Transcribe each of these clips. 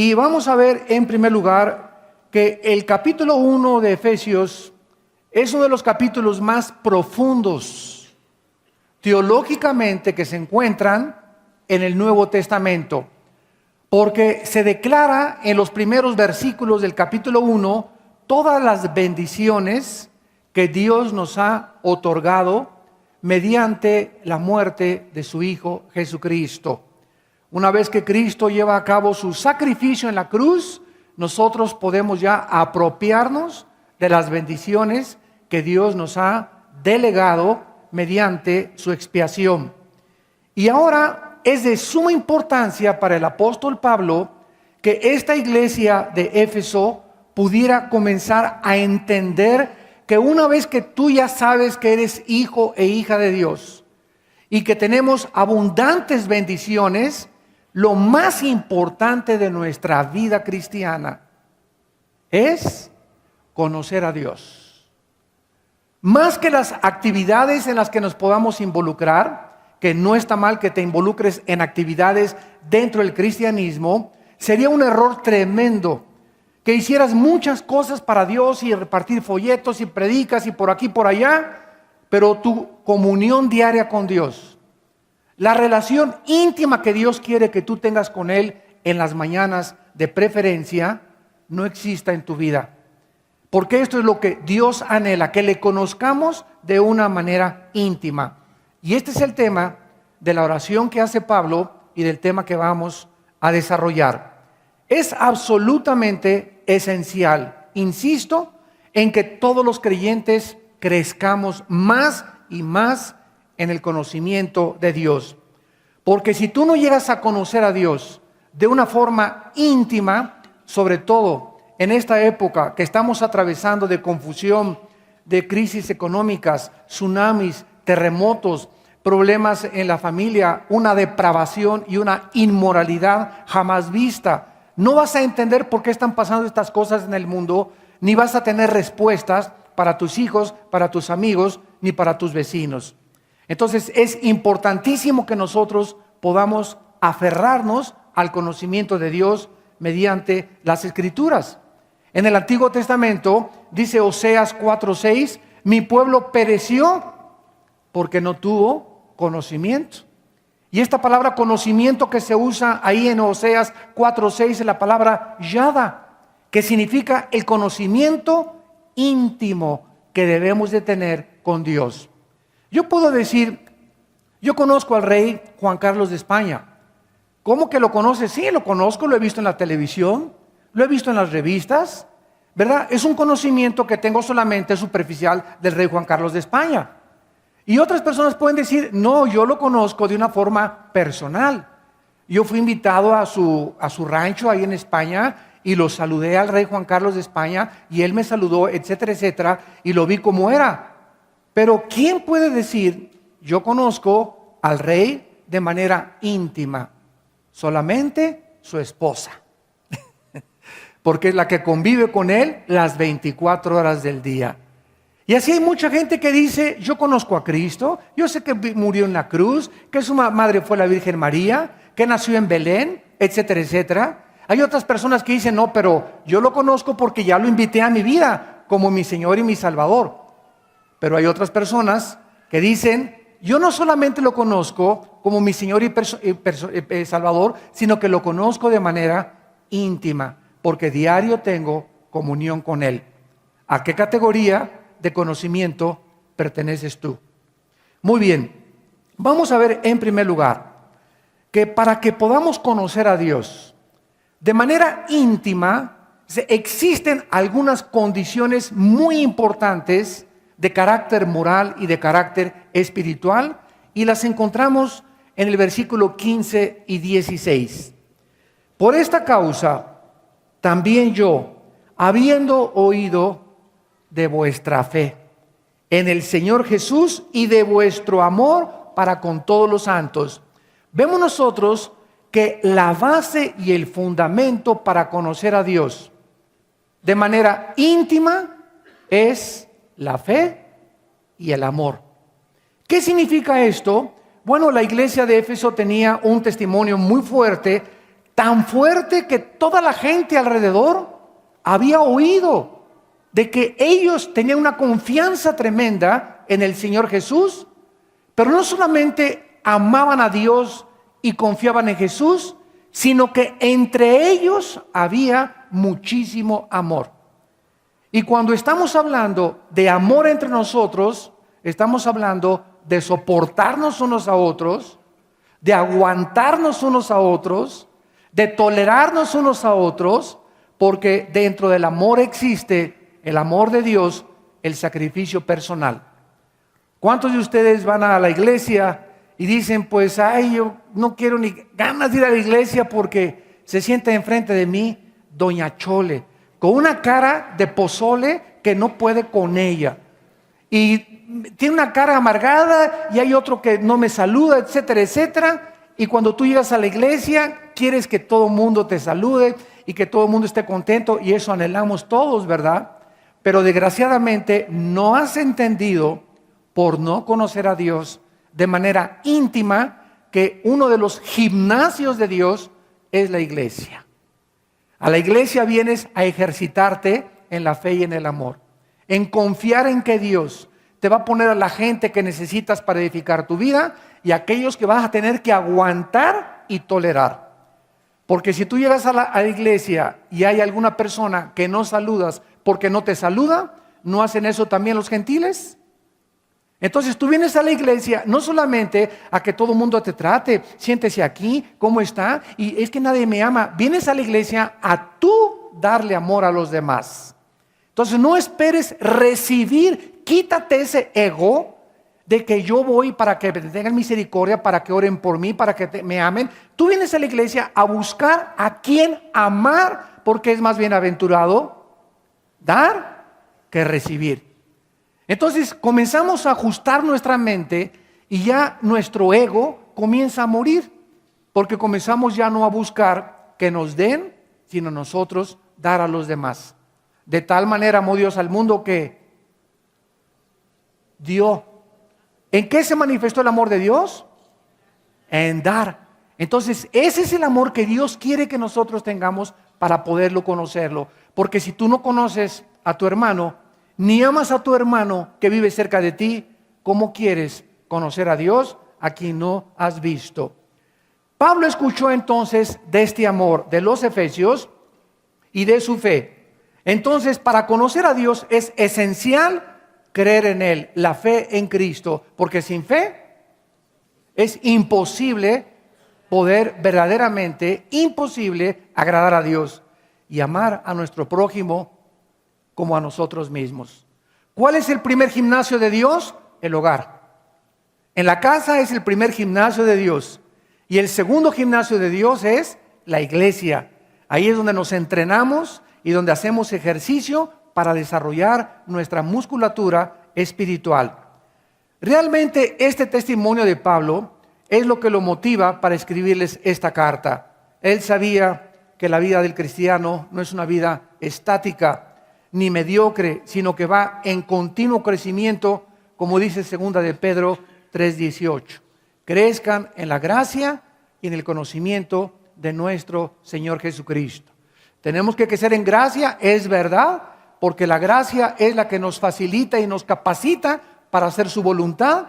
Y vamos a ver en primer lugar que el capítulo 1 de Efesios es uno de los capítulos más profundos teológicamente que se encuentran en el Nuevo Testamento, porque se declara en los primeros versículos del capítulo 1 todas las bendiciones que Dios nos ha otorgado mediante la muerte de su Hijo Jesucristo. Una vez que Cristo lleva a cabo su sacrificio en la cruz, nosotros podemos ya apropiarnos de las bendiciones que Dios nos ha delegado mediante su expiación. Y ahora es de suma importancia para el apóstol Pablo que esta iglesia de Éfeso pudiera comenzar a entender que una vez que tú ya sabes que eres hijo e hija de Dios y que tenemos abundantes bendiciones, lo más importante de nuestra vida cristiana es conocer a Dios. Más que las actividades en las que nos podamos involucrar, que no está mal que te involucres en actividades dentro del cristianismo, sería un error tremendo que hicieras muchas cosas para Dios y repartir folletos y predicas y por aquí y por allá, pero tu comunión diaria con Dios, la relación íntima que Dios quiere que tú tengas con Él en las mañanas de preferencia, no exista en tu vida. Porque esto es lo que Dios anhela, que le conozcamos de una manera íntima. Y este es el tema de la oración que hace Pablo y del tema que vamos a desarrollar. Es absolutamente esencial, insisto, en que todos los creyentes crezcamos más y más en el conocimiento de Dios. Porque si tú no llegas a conocer a Dios de una forma íntima, sobre todo en esta época que estamos atravesando de confusión, de crisis económicas, tsunamis, terremotos, problemas en la familia, una depravación y una inmoralidad jamás vista, no vas a entender por qué están pasando estas cosas en el mundo, ni vas a tener respuestas para tus hijos, para tus amigos, ni para tus vecinos. Entonces es importantísimo que nosotros podamos aferrarnos al conocimiento de Dios mediante las Escrituras. En el Antiguo Testamento dice Oseas 4:6, mi pueblo pereció porque no tuvo conocimiento. Y esta palabra conocimiento que se usa ahí en Oseas 4:6 es la palabra yada, que significa el conocimiento íntimo que debemos de tener con Dios. Yo puedo decir, yo conozco al rey Juan Carlos de España. ¿Cómo que lo conoces? Sí, lo conozco, lo he visto en la televisión, lo he visto en las revistas, ¿verdad? Es un conocimiento que tengo solamente superficial del rey Juan Carlos de España. Y otras personas pueden decir, no, yo lo conozco de una forma personal. Yo fui invitado a su rancho ahí en España y lo saludé al rey Juan Carlos de España y él me saludó, etcétera, etcétera, y lo vi como era. Pero ¿quién puede decir, yo conozco al rey de manera íntima? Solamente su esposa. Porque es la que convive con él las 24 horas del día. Y así hay mucha gente que dice, yo conozco a Cristo, yo sé que murió en la cruz, que su madre fue la Virgen María, que nació en Belén, etcétera, etcétera. Hay otras personas que dicen, no, pero yo lo conozco porque ya lo invité a mi vida como mi Señor y mi Salvador. Pero hay otras personas que dicen, yo no solamente lo conozco como mi Señor y Salvador, sino que lo conozco de manera íntima, porque diario tengo comunión con Él. ¿A qué categoría de conocimiento perteneces tú? Muy bien, vamos a ver en primer lugar que para que podamos conocer a Dios de manera íntima, existen algunas condiciones muy importantes de carácter moral y de carácter espiritual, y las encontramos en el versículo 15 y 16. Por esta causa, también yo, habiendo oído de vuestra fe en el Señor Jesús y de vuestro amor para con todos los santos, vemos nosotros que la base y el fundamento para conocer a Dios de manera íntima es la fe y el amor. ¿Qué significa esto? Bueno, la iglesia de Éfeso tenía un testimonio muy fuerte tan fuerte que toda la gente alrededor había oído de que ellos tenían una confianza tremenda en el Señor Jesús, pero no solamente amaban a Dios y confiaban en Jesús, sino que entre ellos había muchísimo amor. Y cuando estamos hablando de amor entre nosotros, estamos hablando de soportarnos unos a otros, de aguantarnos unos a otros, de tolerarnos unos a otros, porque dentro del amor existe el amor de Dios, el sacrificio personal. ¿Cuántos de ustedes van a la iglesia y dicen, pues, ay, yo no quiero ni ganas de ir a la iglesia porque se sienta enfrente de mí Doña Chole, con una cara de pozole que no puede con ella? Y tiene una cara amargada y hay otro que no me saluda, etcétera, etcétera. Y cuando tú llegas a la iglesia, quieres que todo el mundo te salude y que todo el mundo esté contento, y eso anhelamos todos, ¿verdad? Pero desgraciadamente no has entendido, por no conocer a Dios de manera íntima, que uno de los gimnasios de Dios es la iglesia. A la iglesia vienes a ejercitarte en la fe y en el amor, en confiar en que Dios te va a poner a la gente que necesitas para edificar tu vida y aquellos que vas a tener que aguantar y tolerar. Porque si tú llegas a la iglesia y hay alguna persona que no saludas porque no te saluda, ¿no hacen eso también los gentiles? Entonces tú vienes a la iglesia no solamente a que todo el mundo te trate, siéntese aquí, ¿cómo está? Y es que nadie me ama. Vienes a la iglesia a tú darle amor a los demás. Entonces no esperes recibir, quítate ese ego de que yo voy para que te tengan misericordia, para que oren por mí, para que me amen. Tú vienes a la iglesia a buscar a quién amar, porque es más bienaventurado dar que recibir. Entonces comenzamos a ajustar nuestra mente y ya nuestro ego comienza a morir, porque comenzamos ya no a buscar que nos den, sino nosotros dar a los demás. De tal manera amó Dios al mundo que dio. ¿En qué se manifestó el amor de Dios? En dar. Entonces ese es el amor que Dios quiere que nosotros tengamos para poderlo conocerlo. Porque si tú no conoces a tu hermano, ni amas a tu hermano que vive cerca de ti, ¿cómo quieres conocer a Dios a quien no has visto? Pablo escuchó entonces de este amor de los efesios y de su fe. Entonces, para conocer a Dios es esencial creer en Él, la fe en Cristo, porque sin fe es imposible poder verdaderamente, imposible agradar a Dios y amar a nuestro prójimo como a nosotros mismos. ¿Cuál es el primer gimnasio de Dios? El hogar. En la casa es el primer gimnasio de Dios. Y el segundo gimnasio de Dios es la iglesia. Ahí es donde nos entrenamos y donde hacemos ejercicio para desarrollar nuestra musculatura espiritual. Realmente este testimonio de Pablo es lo que lo motiva para escribirles esta carta. Él sabía que la vida del cristiano no es una vida estática ni mediocre, sino que va en continuo crecimiento, como dice 2 de Pedro 3:18. Crezcan en la gracia y en el conocimiento de nuestro Señor Jesucristo. Tenemos que crecer en gracia, es verdad, porque la gracia es la que nos facilita y nos capacita para hacer su voluntad.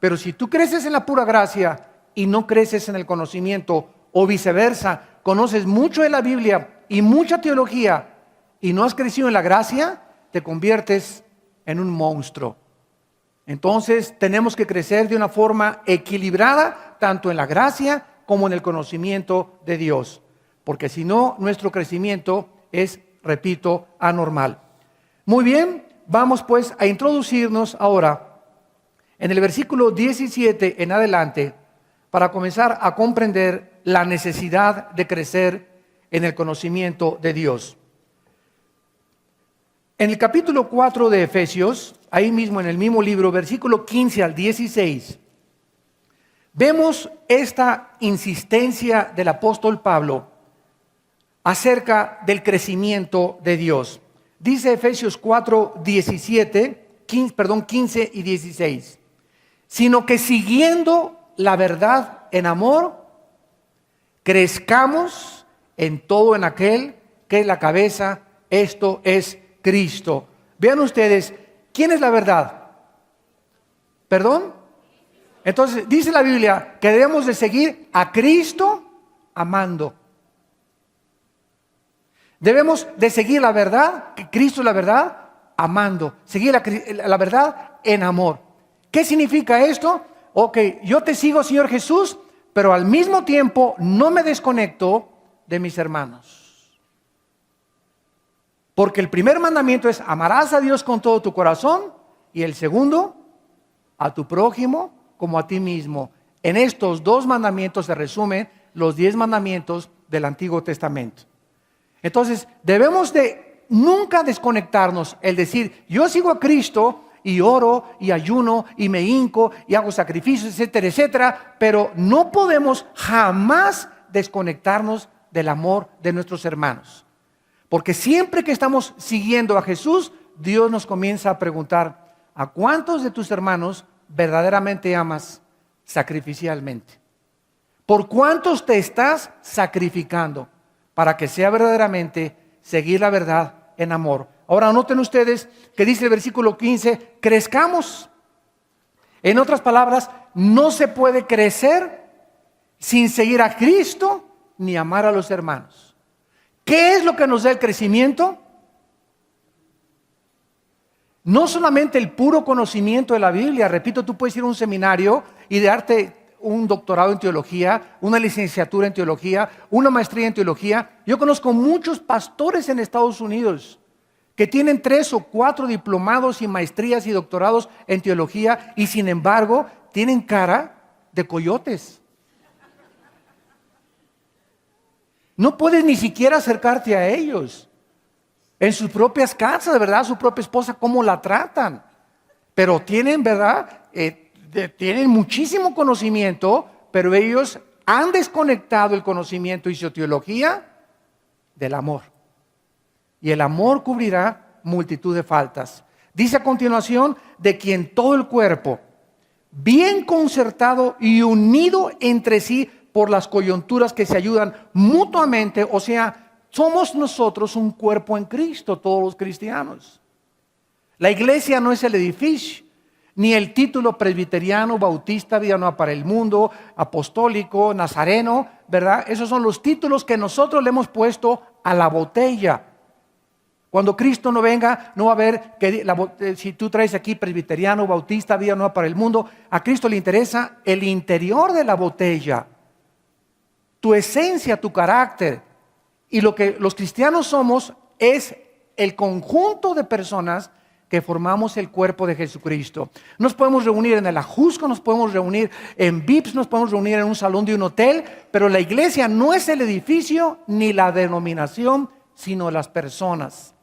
Pero si tú creces en la pura gracia y no creces en el conocimiento, o viceversa, conoces mucho de la Biblia y mucha teología y no has crecido en la gracia, te conviertes en un monstruo. Entonces tenemos que crecer de una forma equilibrada, tanto en la gracia como en el conocimiento de Dios, porque si no, nuestro crecimiento es, repito, anormal. Muy bien, vamos pues a introducirnos ahora en el versículo 17 en adelante para comenzar a comprender la necesidad de crecer en el conocimiento de Dios. En el capítulo 4 de Efesios, ahí mismo en el mismo libro, versículo 15 al 16, vemos esta insistencia del apóstol Pablo acerca del crecimiento de Dios. Dice Efesios 4, 15 y 16, sino que siguiendo la verdad en amor, crezcamos en todo en aquel que es la cabeza, esto es Cristo. Vean ustedes, ¿quién es la verdad? ¿Perdón? Entonces dice la Biblia que debemos de seguir a Cristo amando. Debemos de seguir la verdad, que Cristo es la verdad, amando. Seguir la verdad en amor. ¿Qué significa esto? Ok, yo te sigo, Señor Jesús, pero al mismo tiempo no me desconecto de mis hermanos. Porque el primer mandamiento es: amarás a Dios con todo tu corazón, y el segundo, a tu prójimo como a ti mismo. En estos dos mandamientos se resumen los 10 mandamientos del Antiguo Testamento. Entonces debemos de nunca desconectarnos, el decir: yo sigo a Cristo y oro y ayuno y me hinco y hago sacrificios, etcétera, etcétera, pero no podemos jamás desconectarnos del amor de nuestros hermanos. Porque siempre que estamos siguiendo a Jesús, Dios nos comienza a preguntar: ¿a cuántos de tus hermanos verdaderamente amas sacrificialmente? ¿Por cuántos te estás sacrificando para que sea verdaderamente seguir la verdad en amor? Ahora noten ustedes que dice el versículo 15: crezcamos. En otras palabras, no se puede crecer sin seguir a Cristo ni amar a los hermanos. ¿Qué es lo que nos da el crecimiento? No solamente el puro conocimiento de la Biblia. Repito, tú puedes ir a un seminario y darte un doctorado en teología, una licenciatura en teología, una maestría en teología. Yo conozco muchos pastores en Estados Unidos que tienen 3 o 4 diplomados y maestrías y doctorados en teología, y sin embargo tienen cara de coyotes. No puedes ni siquiera acercarte a ellos. En sus propias casas, de verdad, su propia esposa, cómo la tratan. Pero tienen, ¿verdad? Tienen muchísimo conocimiento, pero ellos han desconectado el conocimiento y su teología del amor. Y el amor cubrirá multitud de faltas. Dice a continuación: de quien todo el cuerpo, bien concertado y unido entre sí por las coyunturas que se ayudan mutuamente, o sea, somos nosotros un cuerpo en Cristo, todos los cristianos. La iglesia no es el edificio, ni el título presbiteriano, bautista, vida nueva para el mundo, apostólico, nazareno, ¿verdad? Esos son los títulos que nosotros le hemos puesto a la botella. Cuando Cristo no venga, no va a haber que si tú traes aquí presbiteriano, bautista, vida nueva para el mundo. A Cristo le interesa el interior de la botella, tu esencia, tu carácter. Y lo que los cristianos somos es el conjunto de personas que formamos el cuerpo de Jesucristo. Nos podemos reunir en el Ajusco, nos podemos reunir en VIPs, nos podemos reunir en un salón de un hotel, pero la iglesia no es el edificio ni la denominación, sino las personas.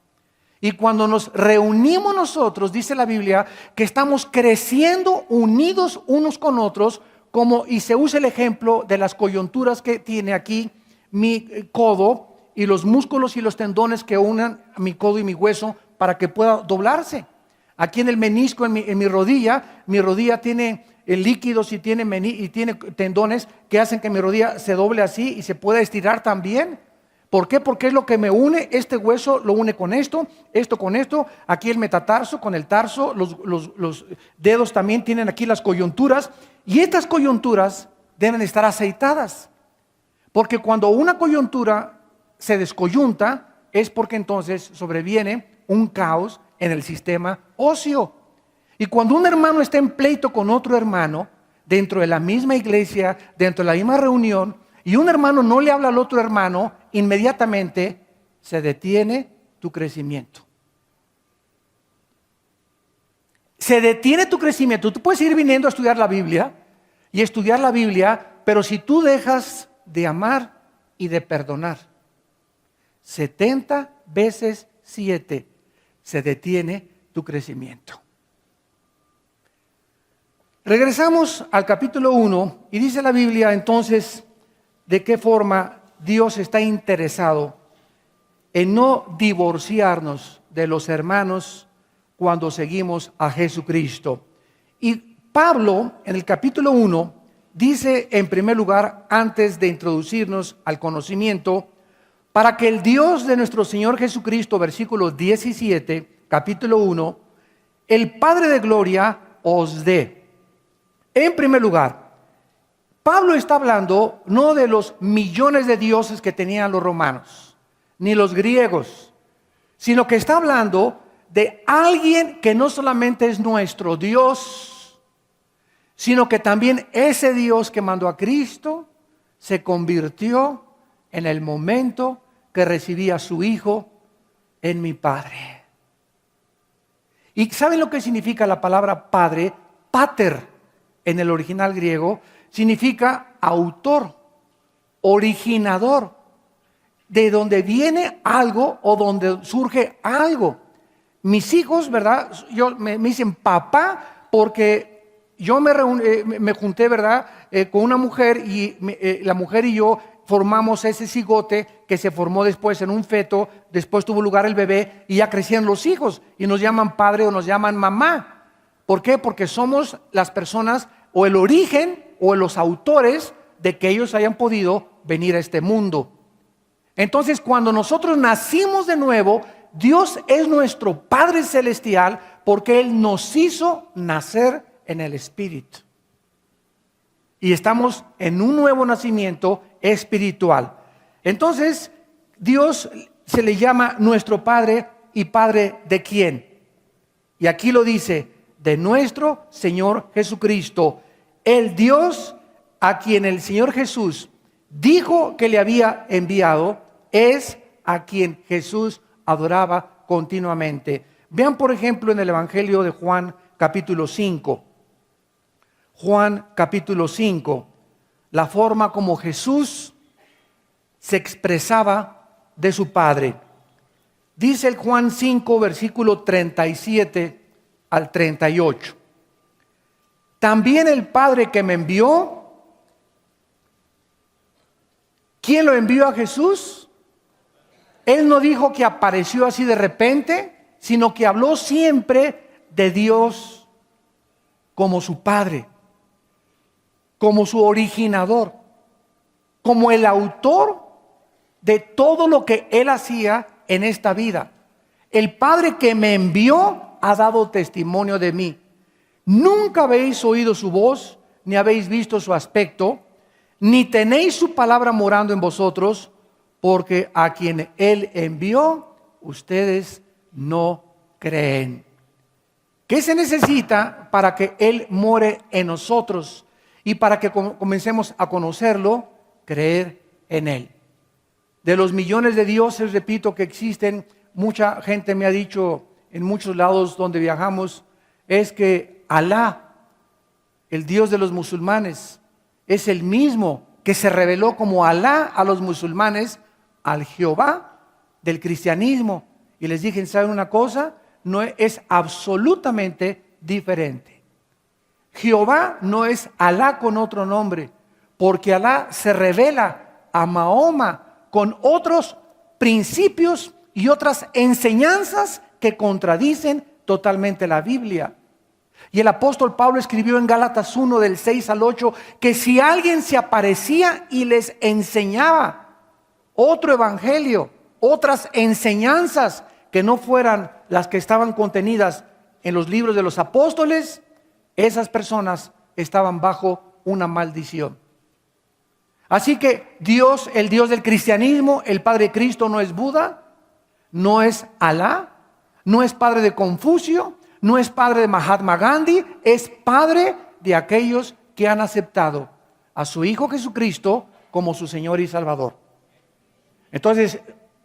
Y cuando nos reunimos nosotros, dice la Biblia, que estamos creciendo unidos unos con otros, y se usa el ejemplo de las coyunturas que tiene aquí mi codo y los músculos y los tendones que unan mi codo y mi hueso para que pueda doblarse. Aquí en el menisco, en mi rodilla tiene líquidos y tiene tendones que hacen que mi rodilla se doble así y se pueda estirar también. ¿Por qué? Porque es lo que me une. Este hueso lo une con esto con esto. Aquí el metatarso con el tarso. Los dedos también tienen aquí las coyunturas. Y estas coyunturas deben estar aceitadas. Porque cuando una coyuntura se descoyunta, es porque entonces sobreviene un caos en el sistema óseo. Y cuando un hermano está en pleito con otro hermano, dentro de la misma iglesia, dentro de la misma reunión, y un hermano no le habla al otro hermano, inmediatamente se detiene tu crecimiento. Se detiene tu crecimiento. Tú puedes ir viniendo a estudiar la Biblia y estudiar la Biblia, pero si tú dejas de amar y de perdonar, 70 veces 7 se detiene tu crecimiento. Regresamos al capítulo 1 y dice la Biblia entonces de qué forma Dios está interesado en no divorciarnos de los hermanos cuando seguimos a Jesucristo. Y Pablo en el capítulo 1 dice en primer lugar, antes de introducirnos al conocimiento, para que el Dios de nuestro Señor Jesucristo, versículo 17, capítulo 1, el Padre de gloria os dé. En primer lugar, Pablo está hablando no de los millones de dioses que tenían los romanos, ni los griegos, sino que está hablando de alguien que no solamente es nuestro Dios, sino que también ese Dios que mandó a Cristo se convirtió en el momento que recibí a su Hijo en mi Padre. ¿Y saben lo que significa la palabra Padre? Pater, en el original griego, significa autor, originador, de donde viene algo o donde surge algo. Mis hijos, ¿verdad? Me dicen papá porque yo me junté, ¿verdad? Con una mujer y la mujer y yo formamos ese cigote que se formó después en un feto, después tuvo lugar el bebé y ya crecían los hijos y nos llaman padre o nos llaman mamá. ¿Por qué? Porque somos las personas o el origen o los autores de que ellos hayan podido venir a este mundo. Entonces, cuando nosotros nacimos de nuevo, Dios es nuestro Padre Celestial porque Él nos hizo nacer en el Espíritu. Y estamos en un nuevo nacimiento espiritual. Entonces, Dios se le llama nuestro Padre. ¿Y Padre de quién? Y aquí lo dice, de nuestro Señor Jesucristo, el Dios a quien el Señor Jesús dijo que le había enviado, es a quien Jesús adoraba continuamente. Vean por ejemplo en el Evangelio de Juan capítulo 5. Juan capítulo 5, la forma como Jesús se expresaba de su Padre. Dice el Juan 5, versículo 37 al 38. También el Padre que me envió, ¿quién lo envió a Jesús? Él no dijo que apareció así de repente, sino que habló siempre de Dios como su Padre, como su originador, como el autor de todo lo que Él hacía en esta vida. El Padre que me envió ha dado testimonio de mí. Nunca habéis oído su voz, ni habéis visto su aspecto, ni tenéis su palabra morando en vosotros, porque a quien Él envió, ustedes no creen. ¿Qué se necesita para que Él more en nosotros? Y para que comencemos a conocerlo, creer en Él. De los millones de dioses, repito, que existen, mucha gente me ha dicho en muchos lados donde viajamos, es que Alá, el Dios de los musulmanes, es el mismo que se reveló como Alá a los musulmanes, al Jehová del cristianismo. Y les dije, ¿saben una cosa? No es absolutamente diferente. Jehová no es Alá con otro nombre, porque Alá se revela a Mahoma con otros principios y otras enseñanzas que contradicen totalmente la Biblia. Y el apóstol Pablo escribió en Gálatas 1 del 6 al 8 que si alguien se aparecía y les enseñaba otro evangelio, otras enseñanzas que no fueran las que estaban contenidas en los libros de los apóstoles, esas personas estaban bajo una maldición. Así que Dios, el Dios del cristianismo, el Padre de Cristo, no es Buda, no es Alá, no es padre de Confucio, no es padre de Mahatma Gandhi, es padre de aquellos que han aceptado a su Hijo Jesucristo como su Señor y Salvador. Entonces,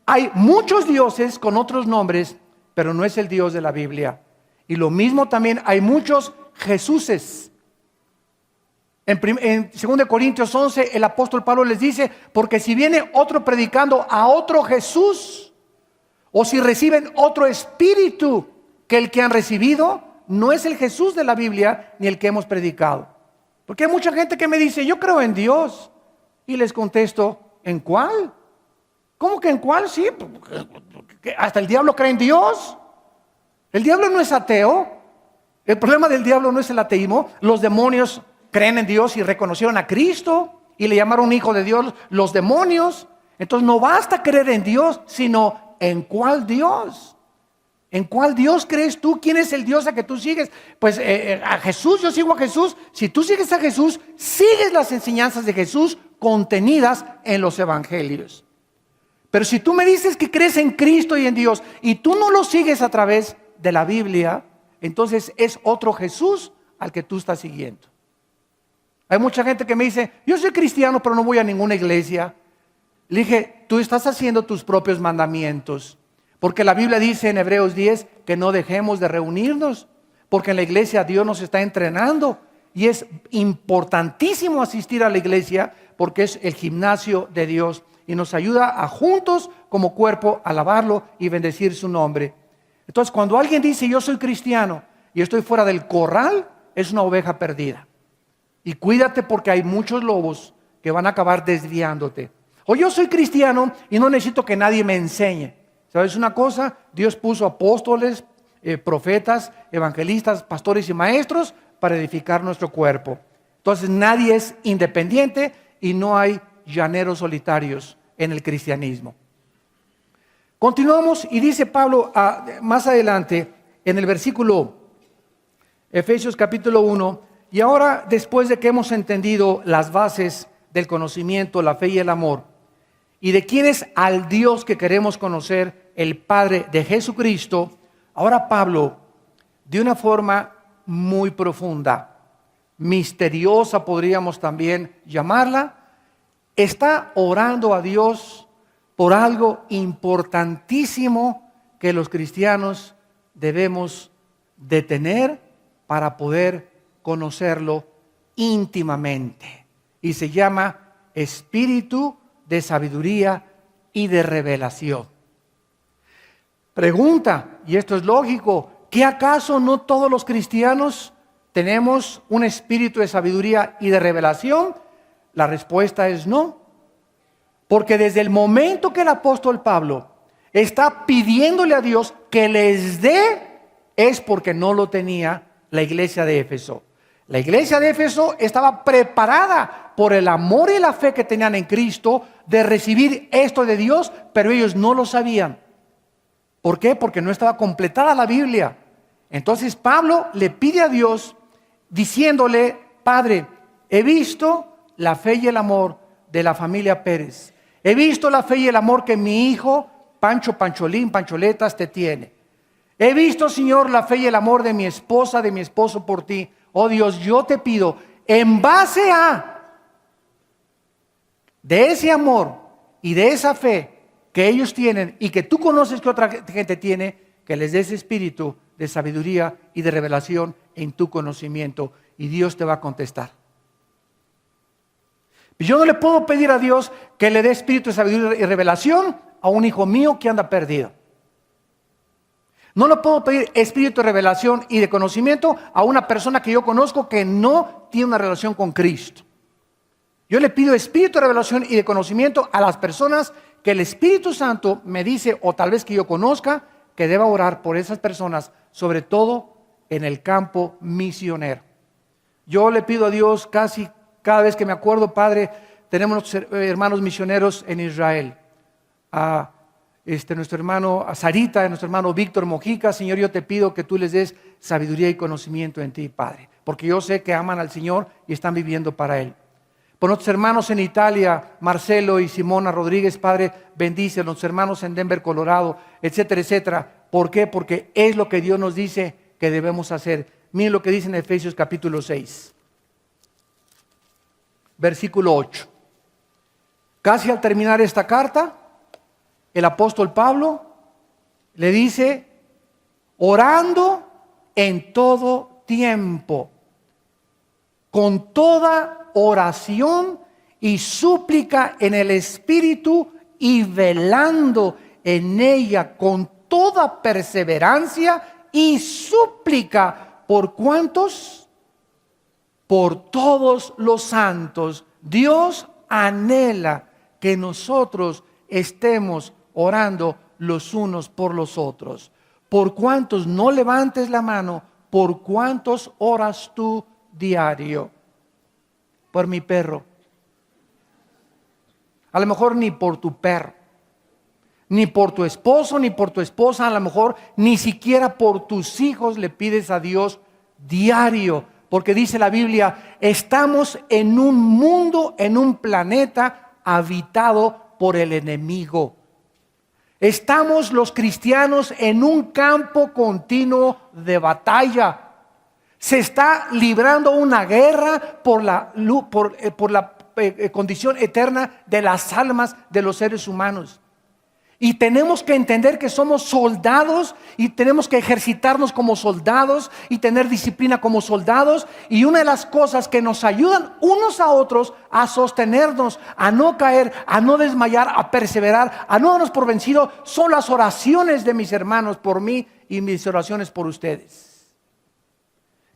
hay muchos dioses con otros nombres, pero no es el Dios de la Biblia. Y lo mismo también hay muchos Jesuses. En 2 Corintios 11 el apóstol Pablo les dice, porque si viene otro predicando a otro Jesús, o si reciben otro espíritu que el que han recibido, no es el Jesús de la Biblia ni el que hemos predicado. Porque hay mucha gente que me dice, yo creo en Dios. Y les contesto, ¿en cuál? ¿Cómo que en cuál? Sí, hasta el diablo cree en Dios. El diablo no es ateo. El problema del diablo no es el ateísmo. Los demonios creen en Dios y reconocieron a Cristo y le llamaron hijo de Dios los demonios. Entonces no basta creer en Dios, sino en cuál Dios. ¿En cuál Dios crees tú? ¿Quién es el Dios a que tú sigues? Pues a Jesús, yo sigo a Jesús. Si tú sigues a Jesús, sigues las enseñanzas de Jesús contenidas en los evangelios. Pero si tú me dices que crees en Cristo y en Dios y tú no lo sigues a través de la Biblia, entonces es otro Jesús al que tú estás siguiendo. Hay mucha gente que me dice, yo soy cristiano pero no voy a ninguna iglesia. Le dije, tú estás haciendo tus propios mandamientos. Porque la Biblia dice en Hebreos 10 que no dejemos de reunirnos, porque en la iglesia Dios nos está entrenando y es importantísimo asistir a la iglesia porque es el gimnasio de Dios y nos ayuda a juntos como cuerpo alabarlo y bendecir su nombre. Entonces cuando alguien dice yo soy cristiano y estoy fuera del corral, es una oveja perdida. Y cuídate porque hay muchos lobos que van a acabar desviándote. O yo soy cristiano y no necesito que nadie me enseñe. ¿Sabes una cosa? Dios puso apóstoles, profetas, evangelistas, pastores y maestros para edificar nuestro cuerpo. Entonces nadie es independiente y no hay llaneros solitarios en el cristianismo. Continuamos y dice Pablo más adelante en el versículo Efesios capítulo 1, y ahora después de que hemos entendido las bases del conocimiento, la fe y el amor, y de quién es al Dios que queremos conocer, el Padre de Jesucristo, ahora Pablo, de una forma muy profunda, misteriosa podríamos también llamarla, está orando a Dios por algo importantísimo que los cristianos debemos de tener para poder conocerlo íntimamente. Y se llama espíritu de sabiduría y de revelación. Pregunta, y esto es lógico, ¿qué acaso no todos los cristianos tenemos un espíritu de sabiduría y de revelación? La respuesta es no. Porque desde el momento que el apóstol Pablo está pidiéndole a Dios que les dé, es porque no lo tenía la iglesia de Éfeso. La iglesia de Éfeso estaba preparada por el amor y la fe que tenían en Cristo de recibir esto de Dios, pero ellos no lo sabían. ¿Por qué? Porque no estaba completada la Biblia. Entonces Pablo le pide a Dios diciéndole, Padre, he visto la fe y el amor de la familia Pérez. He visto la fe y el amor que mi hijo, Pancho, Pancholín, Pancholetas, te tiene. He visto, Señor, la fe y el amor de mi esposa, de mi esposo por ti. Oh Dios, yo te pido, en base de ese amor y de esa fe que ellos tienen y que tú conoces que otra gente tiene, que les des espíritu de sabiduría y de revelación en tu conocimiento, y Dios te va a contestar. Yo no le puedo pedir a Dios que le dé espíritu de sabiduría y revelación a un hijo mío que anda perdido. No le puedo pedir espíritu de revelación y de conocimiento a una persona que yo conozco que no tiene una relación con Cristo. Yo le pido espíritu de revelación y de conocimiento a las personas que el Espíritu Santo me dice, o tal vez que yo conozca, que deba orar por esas personas, sobre todo en el campo misionero. Yo le pido a Dios casi cada vez que me acuerdo, Padre, tenemos hermanos misioneros en Israel. Nuestro hermano Sarita, nuestro hermano Víctor Mojica, Señor, yo te pido que tú les des sabiduría y conocimiento en ti, Padre, porque yo sé que aman al Señor y están viviendo para Él. Por nuestros hermanos en Italia, Marcelo y Simona Rodríguez, Padre, bendice a los hermanos en Denver, Colorado, etcétera, etcétera. ¿Por qué? Porque es lo que Dios nos dice que debemos hacer. Miren lo que dice en Efesios capítulo 6, versículo 8. Casi al terminar esta carta, el apóstol Pablo le dice, orando en todo tiempo, con toda oración y súplica en el Espíritu y velando en ella con toda perseverancia y súplica. ¿Por cuántos? Por todos los santos. Dios anhela que nosotros estemos orando los unos por los otros. ¿Por cuántos? No levantes la mano. ¿Por cuántos oras tú diario? Por mi perro. A lo mejor ni por tu perro, ni por tu esposo, ni por tu esposa, a lo mejor ni siquiera por tus hijos le pides a Dios diario. Porque dice la Biblia, estamos en un mundo, en un planeta habitado por el enemigo. Estamos los cristianos en un campo continuo de batalla. Se está librando una guerra por la condición eterna de las almas de los seres humanos. Y tenemos que entender que somos soldados y tenemos que ejercitarnos como soldados y tener disciplina como soldados. Y una de las cosas que nos ayudan unos a otros a sostenernos, a no caer, a no desmayar, a perseverar, a no darnos por vencido, son las oraciones de mis hermanos por mí y mis oraciones por ustedes.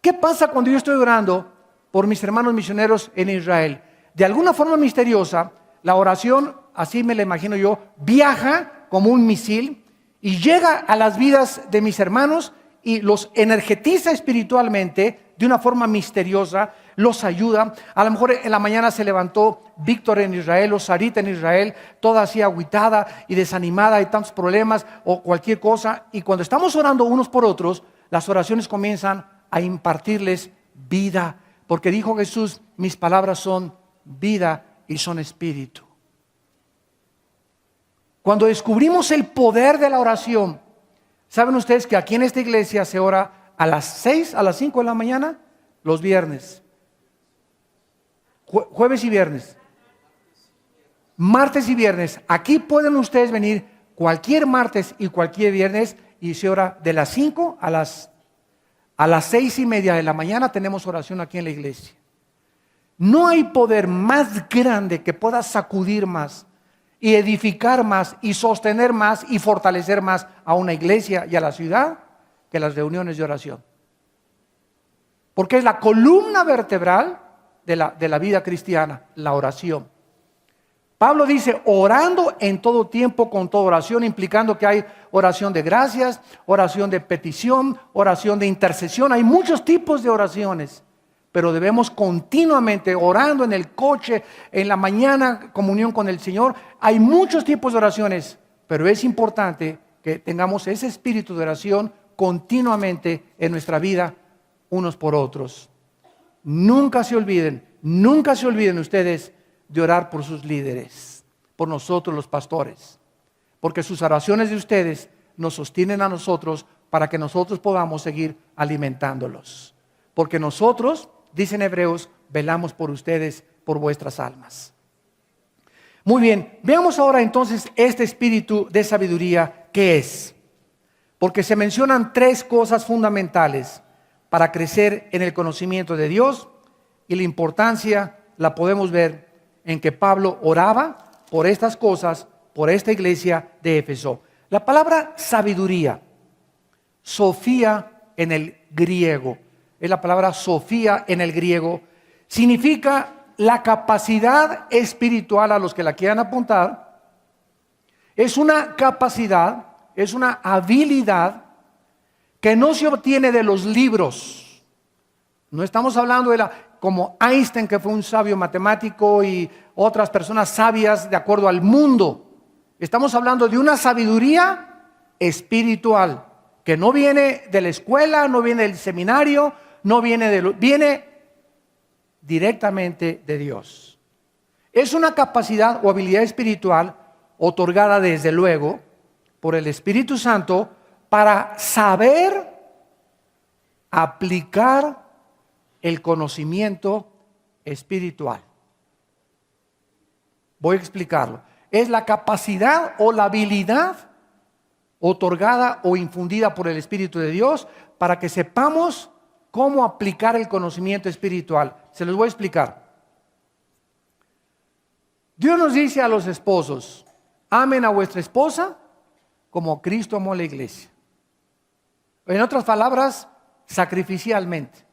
¿Qué pasa cuando yo estoy orando por mis hermanos misioneros en Israel? De alguna forma misteriosa, la oración, así me la imagino yo, viaja como un misil y llega a las vidas de mis hermanos y los energetiza espiritualmente de una forma misteriosa, los ayuda. A lo mejor en la mañana se levantó Víctor en Israel o Sarita en Israel, toda así agüitada y desanimada, hay tantos problemas o cualquier cosa, y cuando estamos orando unos por otros, las oraciones comienzan a impartirles vida, porque dijo Jesús, mis palabras son vida y son espíritu. Cuando descubrimos el poder de la oración, ¿saben ustedes que aquí en esta iglesia se ora a las 6, a las 5 de la mañana? Los viernes. Jueves y viernes. Martes y viernes. Aquí pueden ustedes venir cualquier martes y cualquier viernes y se ora de las 5 a las 6:30 de la mañana. Tenemos oración aquí en la iglesia. No hay poder más grande que pueda sacudir más y edificar más y sostener más y fortalecer más a una iglesia y a la ciudad que las reuniones de oración. Porque es la columna vertebral de la vida cristiana, la oración. Pablo dice, orando en todo tiempo con toda oración, implicando que hay oración de gracias, oración de petición, oración de intercesión. Hay muchos tipos de oraciones, pero debemos continuamente orando en el coche, en la mañana, comunión con el Señor. Hay muchos tipos de oraciones, pero es importante que tengamos ese espíritu de oración continuamente en nuestra vida unos por otros. Nunca se olviden ustedes de orar por sus líderes, por nosotros los pastores, porque sus oraciones de ustedes nos sostienen a nosotros para que nosotros podamos seguir alimentándolos. Porque nosotros, dicen Hebreos, velamos por ustedes, por vuestras almas. Muy bien, veamos ahora entonces este espíritu de sabiduría, ¿qué es? Porque se mencionan 3 cosas fundamentales para crecer en el conocimiento de Dios, y la importancia la podemos ver en que Pablo oraba por estas cosas, por esta iglesia de Éfeso. La palabra sabiduría, Sofía en el griego, es la palabra Sofía en el griego, significa la capacidad espiritual. A los que la quieran apuntar, es una capacidad, es una habilidad que no se obtiene de los libros. No estamos hablando como Einstein, que fue un sabio matemático, y otras personas sabias de acuerdo al mundo. Estamos hablando de una sabiduría espiritual que no viene de la escuela, no viene del seminario, viene directamente de Dios. Es una capacidad o habilidad espiritual otorgada desde luego por el Espíritu Santo para saber aplicar el conocimiento espiritual. Voy a explicarlo. Es la capacidad o la habilidad otorgada o infundida por el Espíritu de Dios para que sepamos cómo aplicar el conocimiento espiritual. Se los voy a explicar. Dios nos dice a los esposos, amen a vuestra esposa como Cristo amó a la iglesia. En otras palabras, sacrificialmente.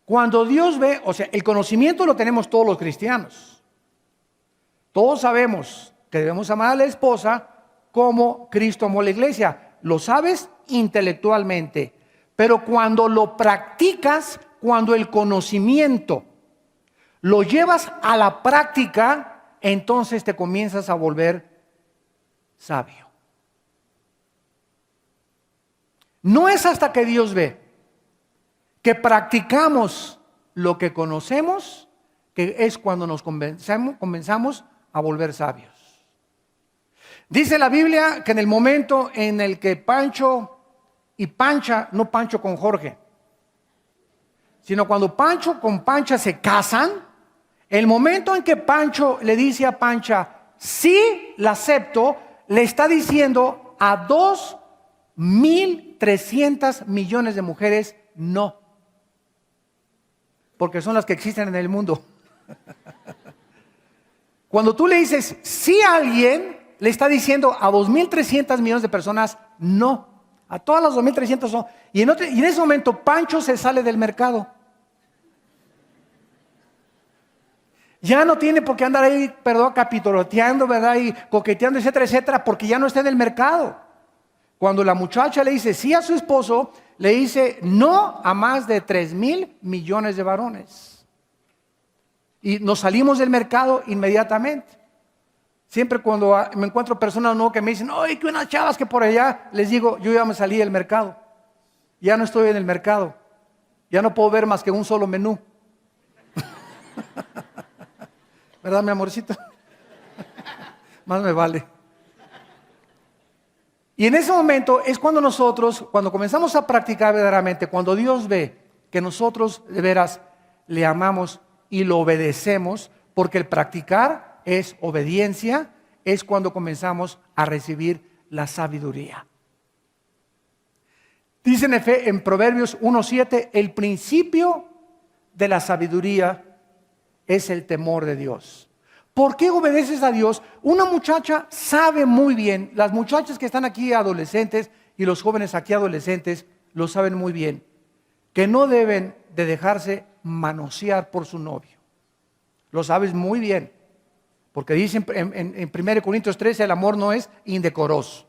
Cuando Dios ve, o sea, el conocimiento lo tenemos todos los cristianos. Todos sabemos que debemos amar a la esposa como Cristo amó a la iglesia. Lo sabes intelectualmente, pero cuando lo practicas, cuando el conocimiento lo llevas a la práctica, entonces te comienzas a volver sabio. No es hasta que Dios ve que practicamos lo que conocemos, que es cuando nos comenzamos a volver sabios. Dice la Biblia que en el momento en el que Pancho y Pancha, no Pancho con Jorge, sino cuando Pancho con Pancha se casan, el momento en que Pancho le dice a Pancha, sí, la acepto, le está diciendo a 2.300 millones de mujeres no. Porque son las que existen en el mundo. Cuando tú le dices sí a alguien, le está diciendo a 2.300 millones de personas no. A todas las 2.300 son. Y en ese momento Pancho se sale del mercado. Ya no tiene por qué andar ahí, capitoloteando, ¿verdad? Y coqueteando, etcétera, etcétera, porque ya no está en el mercado. Cuando la muchacha le dice sí a su esposo, le dice no a más de 3.000 millones de varones. Y nos salimos del mercado inmediatamente. Siempre cuando me encuentro personas nuevas que me dicen, oye, que unas chavas que por allá, les digo, yo ya me salí del mercado. Ya no estoy en el mercado. Ya no puedo ver más que un solo menú. ¿Verdad, mi amorcito? Más me vale. Y en ese momento es cuando nosotros, cuando comenzamos a practicar verdaderamente, cuando Dios ve que nosotros de veras le amamos y lo obedecemos, porque el practicar es obediencia, es cuando comenzamos a recibir la sabiduría. Dice en Proverbios 1:7, el principio de la sabiduría es el temor de Dios. ¿Por qué obedeces a Dios? Una muchacha sabe muy bien, las muchachas que están aquí adolescentes y los jóvenes aquí adolescentes lo saben muy bien, que no deben de dejarse manosear por su novio. Lo sabes muy bien, porque dice en 1 Corintios 13, el amor no es indecoroso.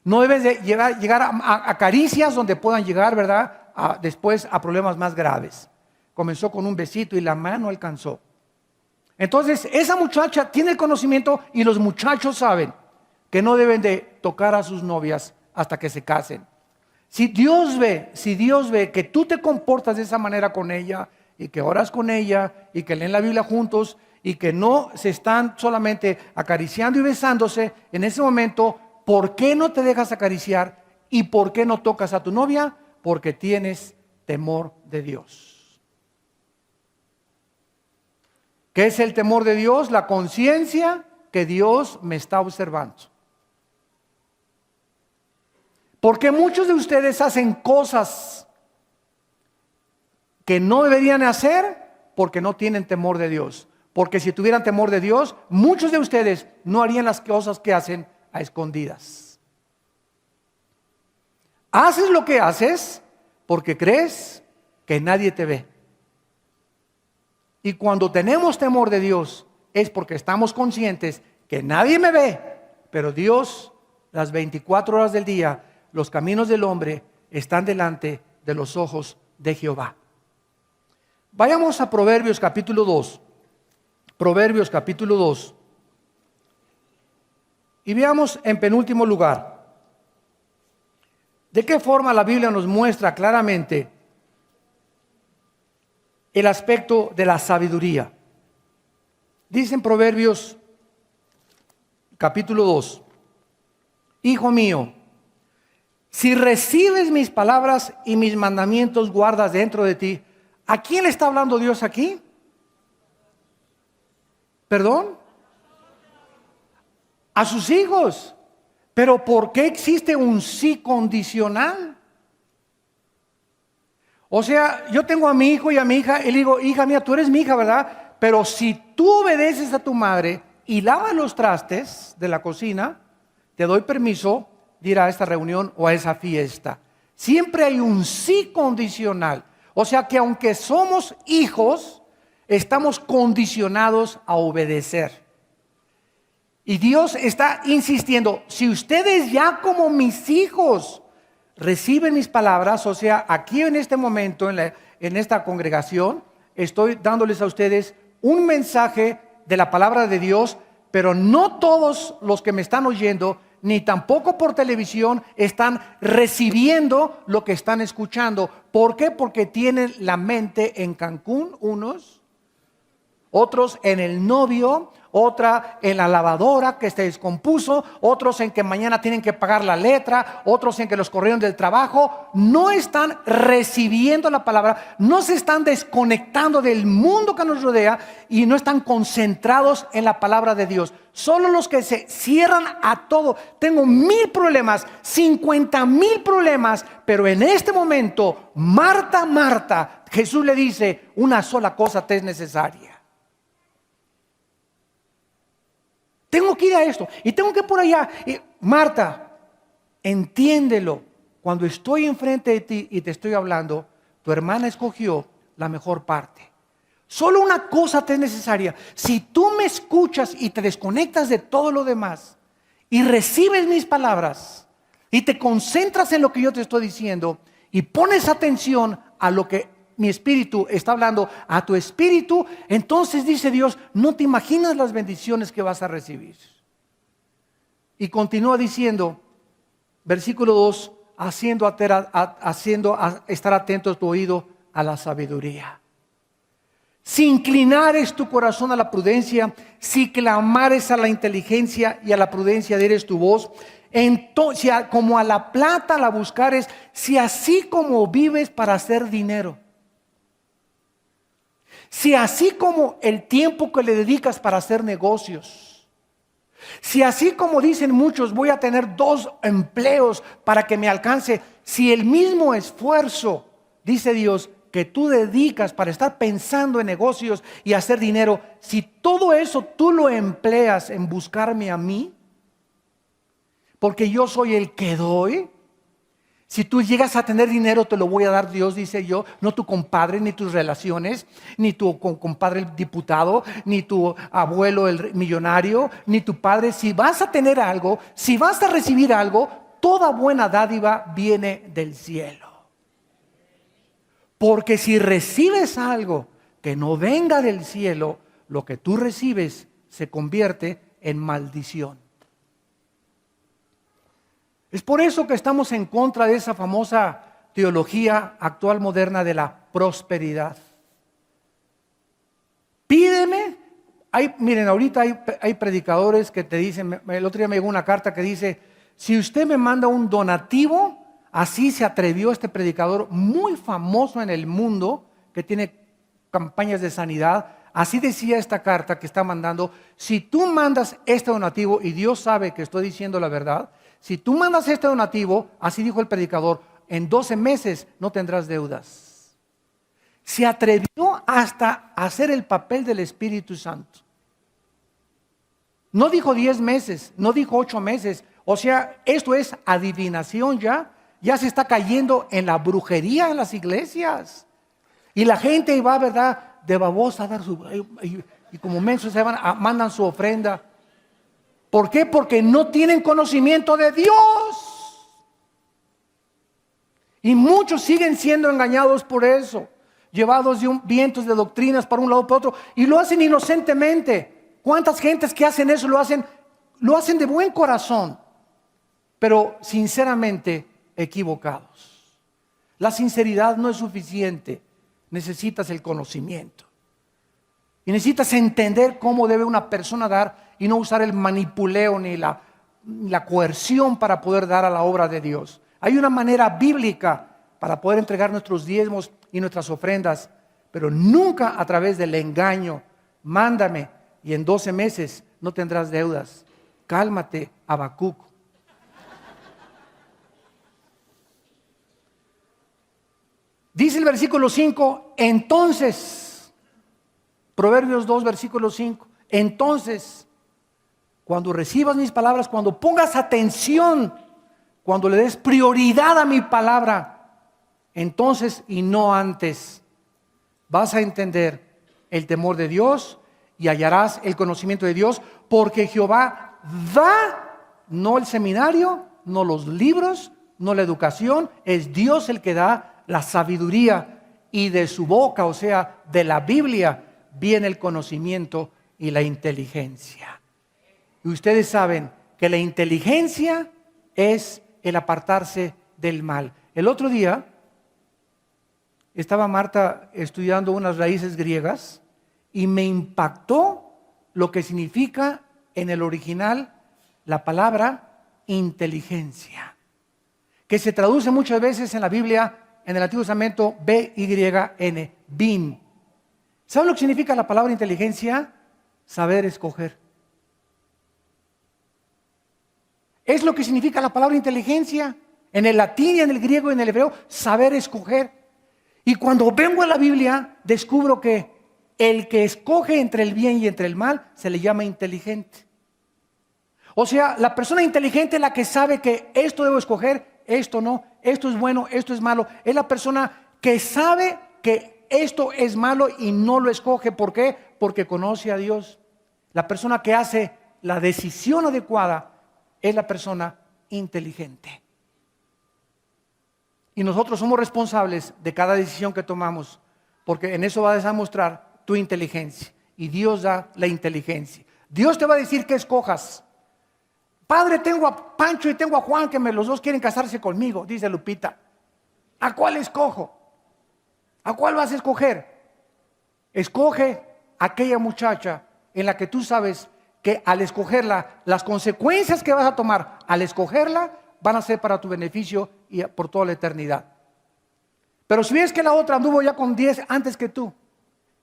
No debes de llegar a caricias donde puedan llegar, ¿verdad? Después a problemas más graves. Comenzó con un besito y la mano alcanzó. Entonces, esa muchacha tiene el conocimiento y los muchachos saben que no deben de tocar a sus novias hasta que se casen. Si Dios ve que tú te comportas de esa manera con ella y que oras con ella y que leen la Biblia juntos y que no se están solamente acariciando y besándose, en ese momento, ¿por qué no te dejas acariciar y por qué no tocas a tu novia? Porque tienes temor de Dios. ¿Qué es el temor de Dios? La conciencia que Dios me está observando. Porque muchos de ustedes hacen cosas que no deberían hacer porque no tienen temor de Dios. Porque si tuvieran temor de Dios, muchos de ustedes no harían las cosas que hacen a escondidas. Haces lo que haces porque crees que nadie te ve. Y cuando tenemos temor de Dios es porque estamos conscientes que nadie me ve, pero Dios, las 24 horas del día, los caminos del hombre están delante de los ojos de Jehová. Vayamos a Proverbios capítulo 2. Proverbios capítulo 2. Y veamos en penúltimo lugar, de qué forma la Biblia nos muestra claramente el aspecto de la sabiduría. Dice en Proverbios capítulo 2, hijo mío, si recibes mis palabras y mis mandamientos guardas dentro de ti. ¿A quién le está hablando Dios aquí? ¿Perdón? A sus hijos. Pero ¿por qué existe un sí condicional? O sea, yo tengo a mi hijo y a mi hija y le digo, hija mía, tú eres mi hija, ¿verdad? Pero si tú obedeces a tu madre y lavas los trastes de la cocina, te doy permiso de ir a esta reunión o a esa fiesta. Siempre hay un sí condicional. O sea que aunque somos hijos, estamos condicionados a obedecer. Y Dios está insistiendo, si ustedes ya como mis hijos reciben mis palabras, o sea, aquí en este momento, en esta congregación, estoy dándoles a ustedes un mensaje de la palabra de Dios, pero no todos los que me están oyendo, ni tampoco por televisión, están recibiendo lo que están escuchando. ¿Por qué? Porque tienen la mente en Cancún, unos, otros en el novio, otra en la lavadora que se descompuso, otros en que mañana tienen que pagar la letra, otros en que los corrieron del trabajo. No están recibiendo la palabra, no se están desconectando del mundo que nos rodea y no están concentrados en la palabra de Dios. Solo los que se cierran a todo. Tengo 1000 problemas, 50,000 problemas, pero en este momento, Marta, Marta, Jesús le dice, una sola cosa te es necesaria. Tengo que ir a esto y tengo que ir por allá. Marta, entiéndelo. Cuando estoy enfrente de ti y te estoy hablando, tu hermana escogió la mejor parte. Solo una cosa te es necesaria. Si tú me escuchas y te desconectas de todo lo demás y recibes mis palabras y te concentras en lo que yo te estoy diciendo y pones atención a lo que mi espíritu está hablando a tu espíritu, entonces dice Dios, no te imaginas las bendiciones que vas a recibir. Y continúa diciendo, versículo 2, haciendo estar atento tu oído a la sabiduría. Si inclinares tu corazón a la prudencia, si clamares a la inteligencia y a la prudencia dieres tu voz, entonces, como a la plata la buscares, si así como vives para hacer dinero, si así como el tiempo que le dedicas para hacer negocios, si así como dicen muchos voy a tener 2 empleos para que me alcance, si el mismo esfuerzo, dice Dios, que tú dedicas para estar pensando en negocios y hacer dinero, si todo eso tú lo empleas en buscarme a mí, porque yo soy el que doy. Si tú llegas a tener dinero, te lo voy a dar Dios, dice yo, no tu compadre, ni tus relaciones, ni tu compadre el diputado, ni tu abuelo el millonario, ni tu padre. Si vas a tener algo, si vas a recibir algo, toda buena dádiva viene del cielo. Porque si recibes algo que no venga del cielo, lo que tú recibes se convierte en maldición. Es por eso que estamos en contra de esa famosa teología actual moderna de la prosperidad. Pídeme. Miren, ahorita hay predicadores que te dicen, el otro día me llegó una carta que dice, si usted me manda un donativo, así se atrevió este predicador muy famoso en el mundo, que tiene campañas de sanidad, así decía esta carta que está mandando, si tú mandas este donativo, y Dios sabe que estoy diciendo la verdad, si tú mandas este donativo, así dijo el predicador, en 12 meses no tendrás deudas. Se atrevió hasta a hacer el papel del Espíritu Santo. No dijo 10 meses, no dijo 8 meses. O sea, esto es adivinación ya. Ya se está cayendo en la brujería en las iglesias. Y la gente va, ¿verdad?, de babosa a dar su... Y como mensos se mandan su ofrenda. ¿Por qué? Porque no tienen conocimiento de Dios. Y muchos siguen siendo engañados por eso, llevados de vientos de doctrinas para un lado para otro, y lo hacen inocentemente. ¿Cuántas gentes que hacen eso lo hacen de buen corazón, pero sinceramente equivocados? La sinceridad no es suficiente, necesitas el conocimiento. Y necesitas entender cómo debe una persona dar y no usar el manipuleo ni la coerción para poder dar a la obra de Dios. Hay una manera bíblica para poder entregar nuestros diezmos y nuestras ofrendas, pero nunca a través del engaño. Mándame y en 12 meses no tendrás deudas. Cálmate, Habacuc. Dice el versículo 5, entonces, Proverbios 2, versículo 5, entonces, cuando recibas mis palabras, cuando pongas atención, cuando le des prioridad a mi palabra, entonces y no antes, vas a entender el temor de Dios y hallarás el conocimiento de Dios, porque Jehová da, no el seminario, no los libros, no la educación, es Dios el que da la sabiduría, y de su boca, o sea, de la Biblia, viene el conocimiento y la inteligencia. Y ustedes saben que la inteligencia es el apartarse del mal. El otro día estaba Marta estudiando unas raíces griegas y me impactó lo que significa en el original la palabra inteligencia, que se traduce muchas veces en la Biblia, en el Antiguo Testamento, B-Y-N, bin. ¿Saben lo que significa la palabra inteligencia? Saber escoger. Es lo que significa la palabra inteligencia. En el latín y en el griego y en el hebreo, saber escoger. Y cuando vengo a la Biblia, descubro que el que escoge entre el bien y entre el mal, se le llama inteligente. O sea, la persona inteligente es la que sabe que esto debo escoger, esto no, esto es bueno, esto es malo. Es la persona que sabe que esto es malo y no lo escoge. ¿Por qué? Porque conoce a Dios. La persona que hace la decisión adecuada es la persona inteligente. Y nosotros somos responsables de cada decisión que tomamos, porque en eso vas a demostrar tu inteligencia. Y Dios da la inteligencia. Dios te va a decir que escojas. Padre, tengo a Pancho y tengo a Juan, que los dos quieren casarse conmigo, dice Lupita. ¿A cuál escojo? ¿A cuál vas a escoger? Escoge aquella muchacha en la que tú sabes que al escogerla, las consecuencias que vas a tomar al escogerla van a ser para tu beneficio y por toda la eternidad. Pero si ves que la otra anduvo ya con 10 antes que tú,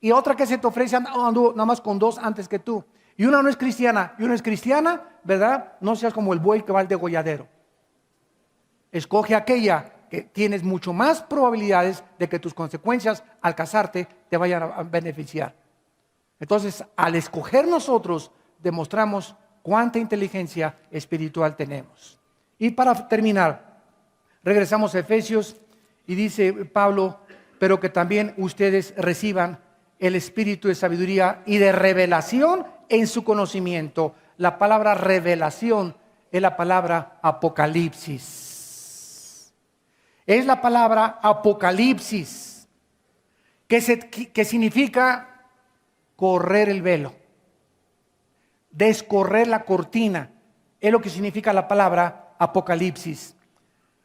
y otra que se te ofrece anduvo nada más con 2 antes que tú, y una no es cristiana y una es cristiana, ¿verdad? No seas como el buey que va al degolladero. Escoge aquella que tienes mucho más probabilidades de que tus consecuencias al casarte te vayan a beneficiar. Entonces, al escoger nosotros, demostramos cuánta inteligencia espiritual tenemos. Y para terminar, regresamos a Efesios y dice Pablo, pero que también ustedes reciban el espíritu de sabiduría y de revelación en su conocimiento. La palabra revelación es la palabra apocalipsis. Es la palabra apocalipsis, que significa correr el velo, descorrer la cortina. Es lo que significa la palabra apocalipsis.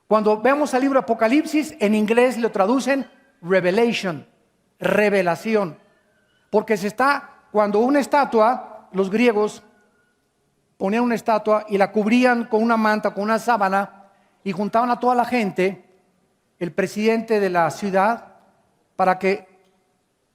Cuando vemos el libro Apocalipsis, en inglés lo traducen revelation, revelación. Porque cuando una estatua, los griegos ponían una estatua y la cubrían con una manta, con una sábana, y juntaban a toda la gente, el presidente de la ciudad, para que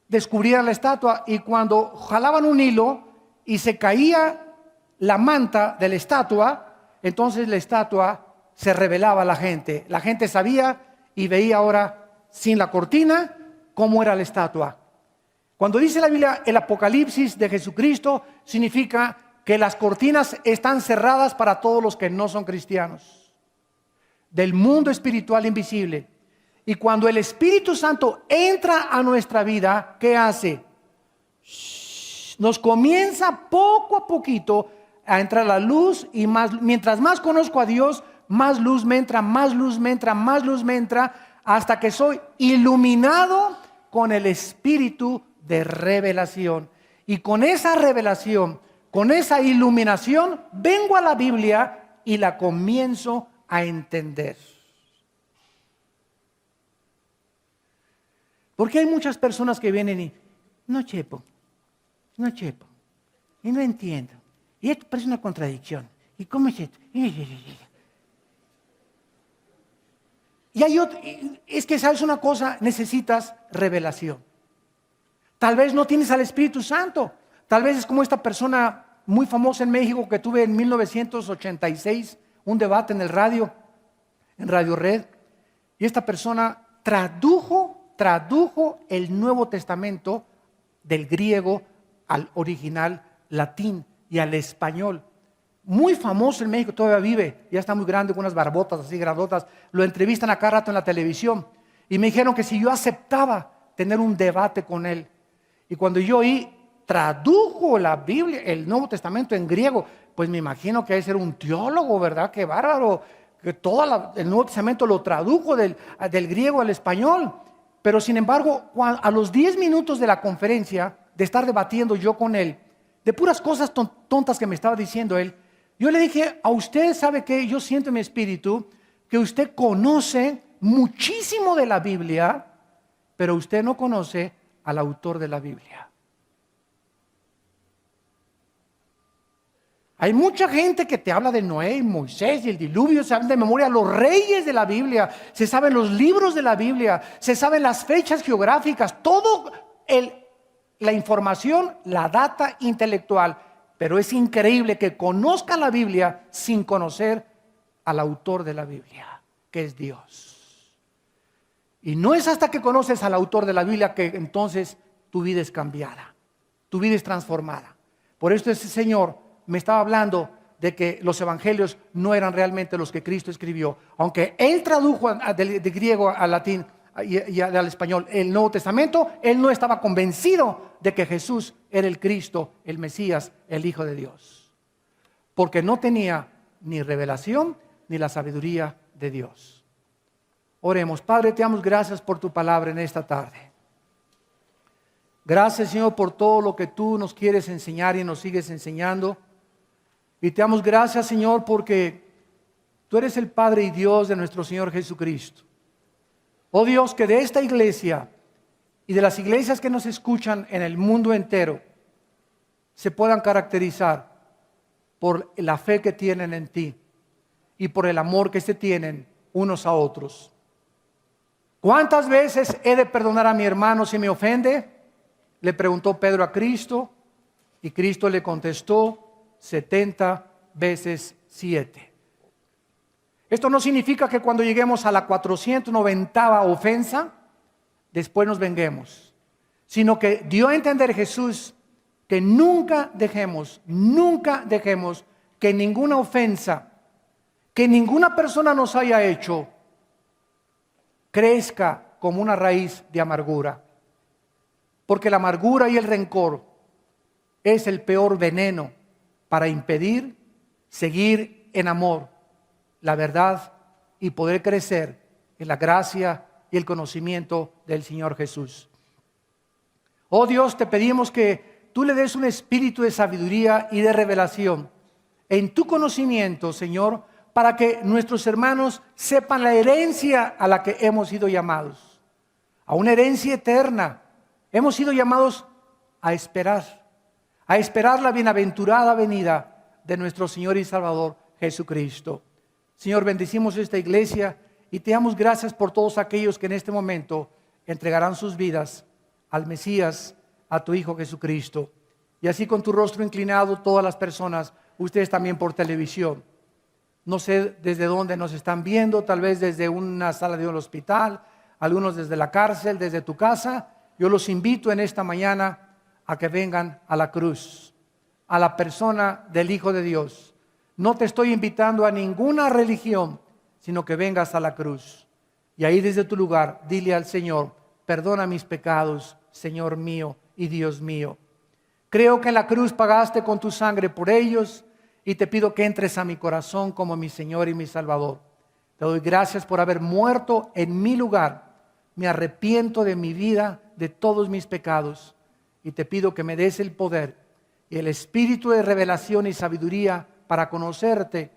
descubrieran la estatua, y cuando jalaban un hilo y se caía la manta de la estatua, entonces la estatua se revelaba a la gente. La gente sabía y veía ahora, sin la cortina, cómo era la estatua. Cuando dice la Biblia el Apocalipsis de Jesucristo, significa que las cortinas están cerradas para todos los que no son cristianos, del mundo espiritual invisible. Y cuando el Espíritu Santo entra a nuestra vida, ¿qué hace? Nos comienza poco a poquito a entrar la luz, y mientras más conozco a Dios, más luz me entra, más luz me entra, más luz me entra, hasta que soy iluminado con el espíritu de revelación. Y con esa revelación, con esa iluminación, vengo a la Biblia y la comienzo a entender. Porque hay muchas personas que vienen y no chepo, y no entiendo, y esto parece una contradicción, y cómo es esto, y hay otro, es que sabes una cosa, necesitas revelación. Tal vez no tienes al Espíritu Santo, tal vez es como esta persona muy famosa en México que tuve en 1986, un debate en el radio, en Radio Red, y esta persona tradujo el Nuevo Testamento del griego al original latín y al español. Muy famoso en México, todavía vive, ya está muy grande, con unas barbotas así grandotas. Lo entrevistan a cada rato en la televisión. Y me dijeron que si yo aceptaba tener un debate con él. Y cuando yo tradujo la Biblia, el Nuevo Testamento en griego, pues me imagino que debe ser un teólogo, ¿verdad? Qué bárbaro, que todo el Nuevo Testamento lo tradujo del griego al español. Pero sin embargo, a los 10 minutos de la conferencia, de estar debatiendo yo con él, de puras cosas tontas que me estaba diciendo él. Yo le dije, a usted, ¿sabe qué? Yo siento en mi espíritu que usted conoce muchísimo de la Biblia, pero usted no conoce al autor de la Biblia. Hay mucha gente que te habla de Noé y Moisés y el diluvio, se habla de memoria los reyes de la Biblia, se saben los libros de la Biblia, se saben las fechas geográficas, todo la información, la data intelectual. Pero es increíble que conozcan la Biblia sin conocer al autor de la Biblia, que es Dios. Y no es hasta que conoces al autor de la Biblia que entonces tu vida es cambiada, tu vida es transformada. Por esto ese Señor me estaba hablando de que los evangelios no eran realmente los que Cristo escribió. Aunque Él tradujo de griego al latín y al español el Nuevo Testamento, Él no estaba convencido de que Jesús era el Cristo, el Mesías, el Hijo de Dios. Porque no tenía ni revelación ni la sabiduría de Dios. Oremos. Padre, te damos gracias por tu palabra en esta tarde. Gracias, Señor, por todo lo que tú nos quieres enseñar y nos sigues enseñando. Y te damos gracias, Señor, porque tú eres el Padre y Dios de nuestro Señor Jesucristo. Oh Dios, que de esta iglesia y de las iglesias que nos escuchan en el mundo entero se puedan caracterizar por la fe que tienen en ti y por el amor que se tienen unos a otros. ¿Cuántas veces he de perdonar a mi hermano si me ofende?, le preguntó Pedro a Cristo, y Cristo le contestó 70 veces 7. Esto no significa que cuando lleguemos a la 490ª ofensa, después nos venguemos, sino que dio a entender Jesús que nunca dejemos que ninguna ofensa, que ninguna persona nos haya hecho, crezca como una raíz de amargura. Porque la amargura y el rencor es el peor veneno para impedir seguir en amor la verdad y poder crecer en la gracia y el conocimiento del Señor Jesús. Oh Dios, te pedimos que tú le des un espíritu de sabiduría y de revelación en tu conocimiento, Señor, para que nuestros hermanos sepan la herencia a la que hemos sido llamados, a una herencia eterna. Hemos sido llamados a esperar la bienaventurada venida de nuestro Señor y Salvador Jesucristo. Señor, bendecimos esta iglesia y te damos gracias por todos aquellos que en este momento entregarán sus vidas al Mesías, a tu Hijo Jesucristo. Y así con tu rostro inclinado, todas las personas, ustedes también por televisión. No sé desde dónde nos están viendo, tal vez desde una sala de un hospital, algunos desde la cárcel, desde tu casa. Yo los invito en esta mañana a que vengan a la cruz, a la persona del Hijo de Dios. No te estoy invitando a ninguna religión, sino que vengas a la cruz. Y ahí desde tu lugar, dile al Señor, perdona mis pecados, Señor mío y Dios mío. Creo que en la cruz pagaste con tu sangre por ellos y te pido que entres a mi corazón como mi Señor y mi Salvador. Te doy gracias por haber muerto en mi lugar. Me arrepiento de mi vida, de todos mis pecados, y te pido que me des el poder y el espíritu de revelación y sabiduría para conocerte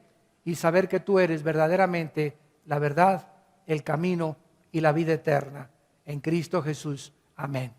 y saber que tú eres verdaderamente la verdad, el camino y la vida eterna. En Cristo Jesús. Amén.